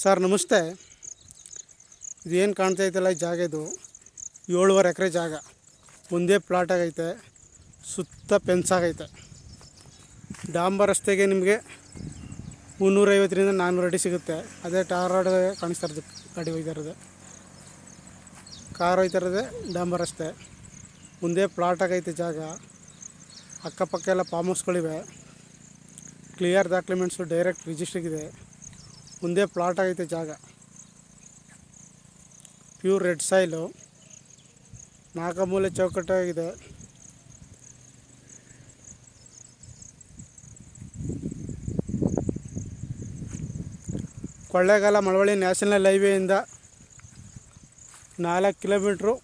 Sir ನಮಸ್ತೆ. ಇದೇನು ಕಾಣ್ತಾ ಐತಲ್ಲ ಈ ಜಾಗ, ಇದು 7.5 ಎಕರೆ ಜಾಗ. ಒಂದೇ ಪ್ಲಾಟ್ ಆಗೈತೆ, ಸುತ್ತ ಫೆನ್ಸ್ ಆಗೈತೆ. ಡಾಂಬರ್ ರಸ್ತೆಗೆ ನಿಮಗೆ 350ರಿಂದ 400 ಅಡಿ ಸಿಗುತ್ತೆ. ಅದೇ ಟಾರ್ ರೋಡ್ ಕಾಣಿಸ್ತಾ ಇರೋದು, ಗಾಡಿ ಹೋಗ್ತಾ ಇರೋದು, ಕಾರ್ ಹೋಗ್ತಾ ಇರೋದೇ ಡಾಂಬರ್ ರಸ್ತೆ. ಒಂದೇ ಪ್ಲಾಟ್ ಆಗೈತೆ ಜಾಗ. ಅಕ್ಕಪಕ್ಕ ಎಲ್ಲ ಫಾರ್ಮ್ ಹೌಸ್ಗಳಿವೆ. ಕ್ಲಿಯರ್ ಡಾಕ್ಯುಮೆಂಟ್ಸು ಡೈರೆಕ್ಟ್ ರಿಜಿಸ್ಟ್ರಿಗಿದೆ. ಒಂದೇ ಪ್ಲಾಟ್ ಆಗೈತೆ ಜಾಗ. ಪ್ಯೂರ್ ರೆಡ್ ಸಾಯಿಲು, 4 ಮೂಲೆ ಚೌಕಟ್ಟಾಗಿದೆ. ಕೊಳ್ಳೇಗಾಲ ಮಳವಳ್ಳಿ ನ್ಯಾಷನಲ್ ಹೈವೇಯಿಂದ 4 ಕಿಲೋಮೀಟ್ರು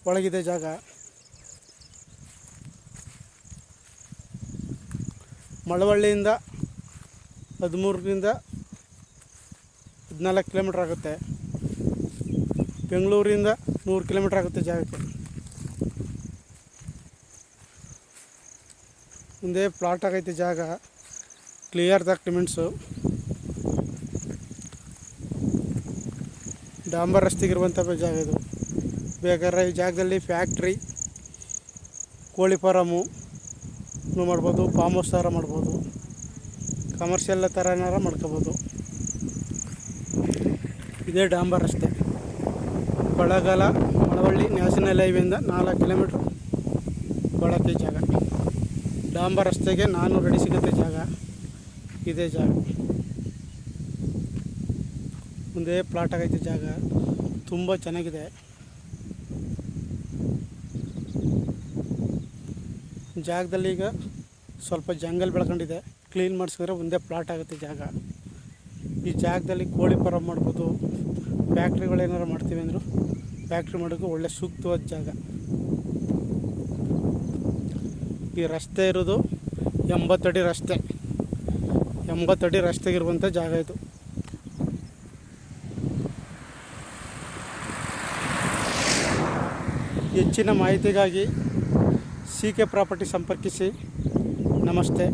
ಒಳಗಿದೆ ಜಾಗ. ಮಳವಳ್ಳಿಯಿಂದ 13ರಿಂದ 14 ಕಿಲೋಮೀಟ್ರ್ ಆಗುತ್ತೆ. ಬೆಂಗಳೂರಿಂದ 100 ಕಿಲೋಮೀಟ್ರ್ ಆಗುತ್ತೆ ಜಾಗಕ್ಕೆ. ಒಂದೇ ಪ್ಲಾಟ್ ಆಗೈತೆ ಜಾಗ. Clear documents. ಡಾಂಬರ್ ರಸ್ತೆಗಿರುವಂಥ ಜಾಗ ಇದು. ಬೇಕಾದ್ರೆ ಈ ಜಾಗದಲ್ಲಿ ಫ್ಯಾಕ್ಟ್ರಿ, ಕೋಳಿ ಫಾರಮು ಮಾಡ್ಬೋದು, ಫಾರ್ಮ್ ಹೌಸ್ ಥರ ಮಾಡ್ಬೋದು, ಕಮರ್ಷಿಯಲ್ ಥರ ಏನಾರ ಮಾಡ್ಕೋಬೋದು. ಇದೇ ಡಾಂಬರ್ ರಸ್ತೆ. ಕೊಳ್ಳೇಗಾಲ ಮಳವಳ್ಳಿ ನ್ಯಾಷನಲ್ ಹೈವೇಯಿಂದ 4 ಕಿಲೋಮೀಟ್ರ್ ಒಳಕ್ಕೆ ಜಾಗ. ಡಾಂಬರ್ ರಸ್ತೆಗೆ 400 ಅಡಿ ಸಿಗುತ್ತೆ ಜಾಗ. ಇದೇ ಜಾಗ. ಒಂದೇ ಪ್ಲಾಟ್ ಆಗೈತೆ ಜಾಗ. ತುಂಬ ಚೆನ್ನಾಗಿದೆ ಜಾಗದಲ್ಲಿ. ಈಗ ಸ್ವಲ್ಪ ಜಂಗಲ್ ಬೆಳ್ಕೊಂಡಿದೆ. ಕ್ಲೀನ್ ಮಾಡಿಸಿದ್ರೆ ಒಂದೇ ಪ್ಲಾಟ್ ಆಗುತ್ತೆ ಜಾಗ. ಈ ಜಾಗದಲ್ಲಿ ಕೋಳಿ ಫಾರಮ್ ಮಾಡ್ಬೋದು, ಫ್ಯಾಕ್ಟ್ರಿಗಳೇನಾರು ಮಾಡ್ತೀವಿ ಅಂದರು ಫ್ಯಾಕ್ಟ್ರಿ ಮಾಡೋಕ್ಕೆ ಒಳ್ಳೆ ಸೂಕ್ತವಾದ ಜಾಗ. ಈ ರಸ್ತೆ ಇರೋದು 80 ಅಡಿ ರಸ್ತೆ. 80 ಅಡಿ ರಸ್ತೆಗಿರುವಂಥ ಜಾಗ ಇದು. ಹೆಚ್ಚಿನ ಮಾಹಿತಿಗಾಗಿ CK ಪ್ರಾಪರ್ಟಿ ಸಂಪರ್ಕಿಸಿ. ನಮಸ್ತೆ.